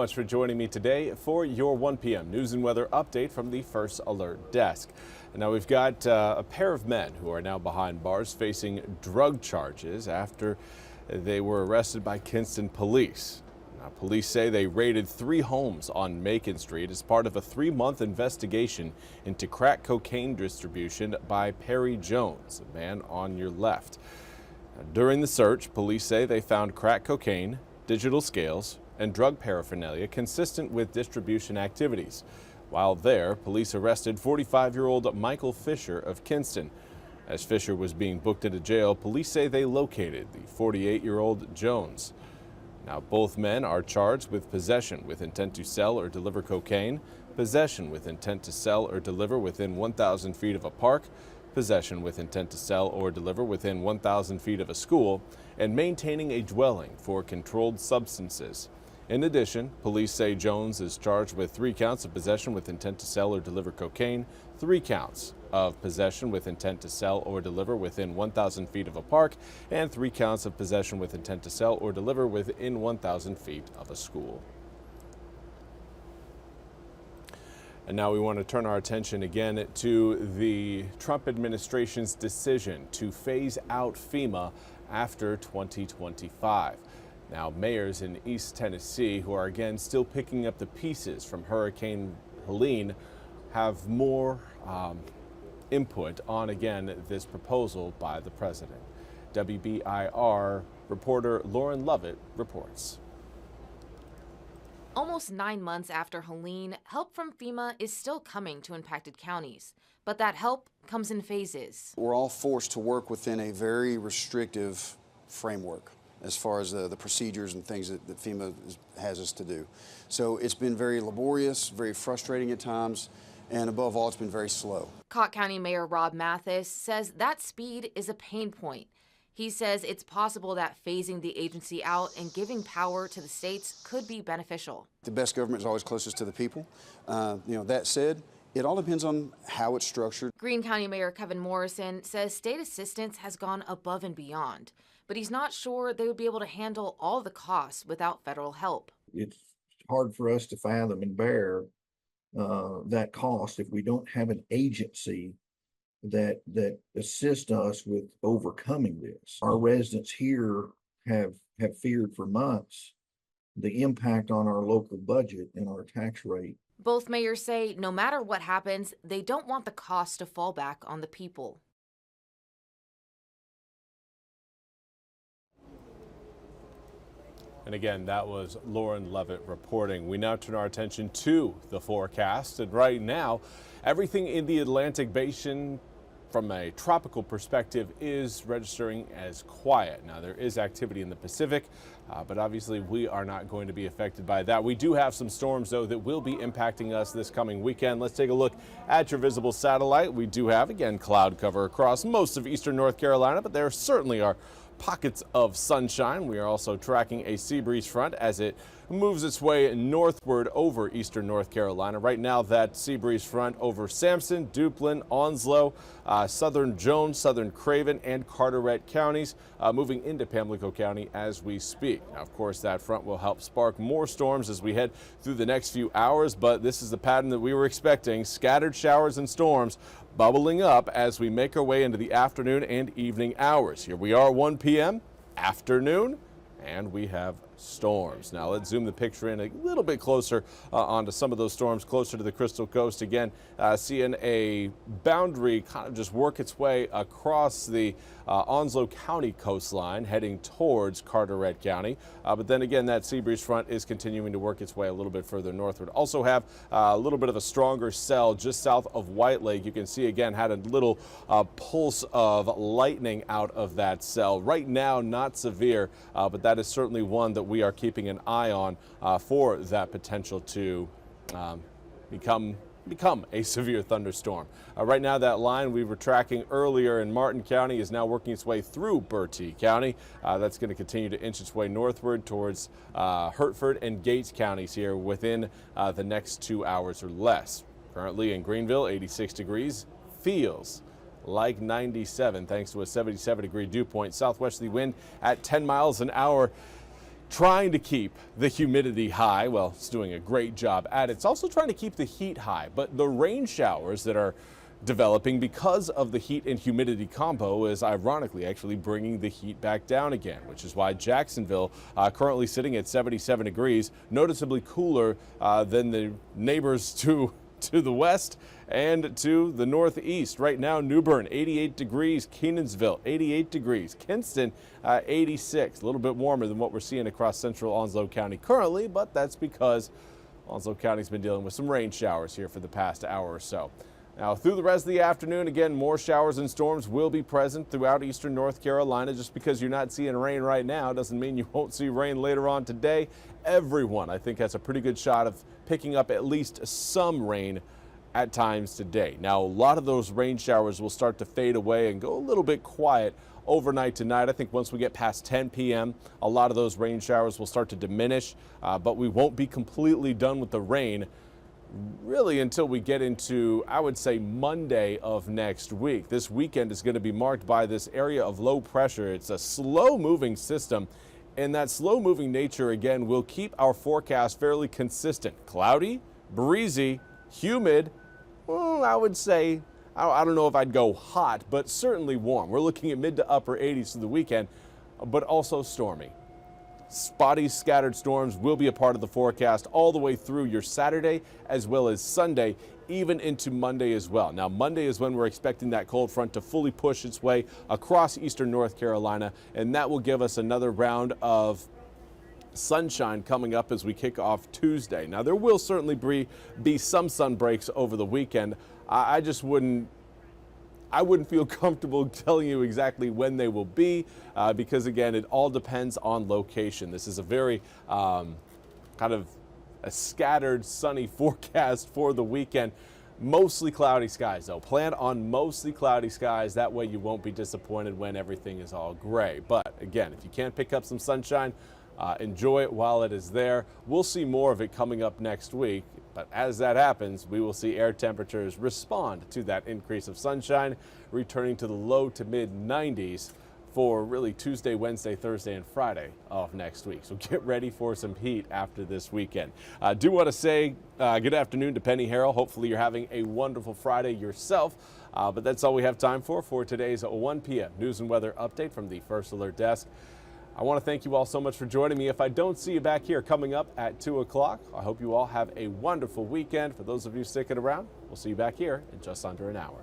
Much for joining me today for your 1 p.m. news and weather update from the First Alert Desk. And now we've got a pair of men who are now behind bars facing drug charges after they were arrested by Kinston police. Now, police say they raided 3 homes on Macon Street as part of a 3-month investigation into crack cocaine distribution by Perry Jones, the man on your left. Now, during the search, police say they found crack cocaine, digital scales, and drug paraphernalia consistent with distribution activities. While there, police arrested 45-year-old Michael Fisher of Kinston. As Fisher was being booked into jail, police say they located the 48-year-old Jones. Now, both men are charged with possession with intent to sell or deliver cocaine, possession with intent to sell or deliver within 1,000 feet of a park, possession with intent to sell or deliver within 1,000 feet of a school, and maintaining a dwelling for controlled substances. In addition, police say Jones is charged with 3 counts of possession with intent to sell or deliver cocaine, 3 counts of possession with intent to sell or deliver within 1,000 feet of a park, and 3 counts of possession with intent to sell or deliver within 1,000 feet of a school. And now we want to turn our attention again to the Trump administration's decision to phase out FEMA after 2025. Now, mayors in East Tennessee, who are again still picking up the pieces from Hurricane Helene, have more input on, again, this proposal by the president. WBIR reporter Lauren Lovett reports. Almost 9 months after Helene, help from FEMA is still coming to impacted counties, but that help comes in phases. We're all forced to work within a very restrictive framework as far as the procedures and things that FEMA has us to do. So it's been very laborious, very frustrating at times, and above all, it's been very slow. Cott County Mayor Rob Mathis says that speed is a pain point. He says it's possible that phasing the agency out and giving power to the states could be beneficial. The best government is always closest to the people. That said, it all depends on how it's structured. Greene County Mayor Kevin Morrison says state assistance has gone above and beyond, but he's not sure they would be able to handle all the costs without federal help. It's hard for us to fathom and bear that cost if we don't have an agency that assists us with overcoming this. Our residents here have feared for months the impact on our local budget and our tax rate. Both mayors say no matter what happens, they don't want the cost to fall back on the people. And again, that was Lauren Lovett reporting. We now turn our attention to the forecast. And right now, everything in the Atlantic Basin from a tropical perspective is registering as quiet. Now, there is activity in the Pacific, but obviously we are not going to be affected by that. We do have some storms, though, that will be impacting us this coming weekend. Let's take a look at your visible satellite. We do have, again, cloud cover across most of eastern North Carolina, but there certainly are pockets of sunshine. We are also tracking a sea breeze front as it moves its way northward over eastern North Carolina. Right now, that sea breeze front over Sampson, Duplin, Onslow, southern Jones, southern Craven, and Carteret counties, moving into Pamlico County as we speak. Now, of course, that front will help spark more storms as we head through the next few hours, but this is the pattern that we were expecting. Scattered showers and storms bubbling up as we make our way into the afternoon and evening hours. Here we are, 1 p.m. afternoon, and we have storms. Now let's zoom the picture in a little bit closer onto some of those storms closer to the Crystal Coast. Again, seeing a boundary kind of just work its way across the Onslow County coastline heading towards Carteret County. But then again, that sea breeze front is continuing to work its way a little bit further northward. Also have a little bit of a stronger cell just south of White Lake. You can see again had a little pulse of lightning out of that cell. Right now, not severe, but that is certainly one that we are keeping an eye on for that potential to become a severe thunderstorm. Right now, that line we were tracking earlier in Martin County is now working its way through Bertie County. That's going to continue to inch its way northward towards Hertford and Gates counties here within the next 2 hours or less. Currently in Greenville, 86 degrees, feels like 97 thanks to a 77-degree dew point. Southwesterly wind at 10 miles an hour. trying to keep the humidity high. Well, it's doing a great job at it. It's also trying to keep the heat high, but the rain showers that are developing because of the heat and humidity combo is ironically actually bringing the heat back down again, which is why Jacksonville currently sitting at 77 degrees, noticeably cooler than the neighbors to the west and to the northeast. Right now, New Bern, 88 degrees, Kenansville, 88 degrees, Kinston, 86, a little bit warmer than what we're seeing across central Onslow County currently, but that's because Onslow County's been dealing with some rain showers here for the past hour or so. Now, through the rest of the afternoon, again, more showers and storms will be present throughout eastern North Carolina. Just because you're not seeing rain right now doesn't mean you won't see rain later on today. Everyone, I think, has a pretty good shot of picking up at least some rain at times today. Now, a lot of those rain showers will start to fade away and go a little bit quiet overnight tonight. I think once we get past 10 p.m., a lot of those rain showers will start to diminish, but we won't be completely done with the rain really until we get into, I would say, Monday of next week. This weekend is going to be marked by this area of low pressure. It's a slow-moving system, and that slow-moving nature, again, will keep our forecast fairly consistent. Cloudy, breezy, humid, I would say, I don't know if I'd go hot, but certainly warm. We're looking at mid to upper 80s for the weekend, but also stormy. Spotty scattered storms will be a part of the forecast all the way through your Saturday as well as Sunday, even into Monday as well. Now, Monday is when we're expecting that cold front to fully push its way across eastern North Carolina, and that will give us another round of sunshine coming up as we kick off Tuesday. Now, there will certainly be some sun breaks over the weekend. I wouldn't feel comfortable telling you exactly when they will be because, again, it all depends on location. This is a very kind of a scattered sunny forecast for the weekend. Mostly cloudy skies, though. Plan on mostly cloudy skies. That way you won't be disappointed when everything is all gray. But, again, if you can't pick up some sunshine, enjoy it while it is there. We'll see more of it coming up next week. But as that happens, we will see air temperatures respond to that increase of sunshine, returning to the low to mid 90s for really Tuesday, Wednesday, Thursday, and Friday of next week. So get ready for some heat after this weekend. I do want to say good afternoon to Penny Harrell. Hopefully you're having a wonderful Friday yourself. But that's all we have time for today's 1 p.m. news and weather update from the First Alert Desk. I want to thank you all so much for joining me. If I don't see you back here coming up at 2 o'clock, I hope you all have a wonderful weekend. For those of you sticking around, we'll see you back here in just under an hour.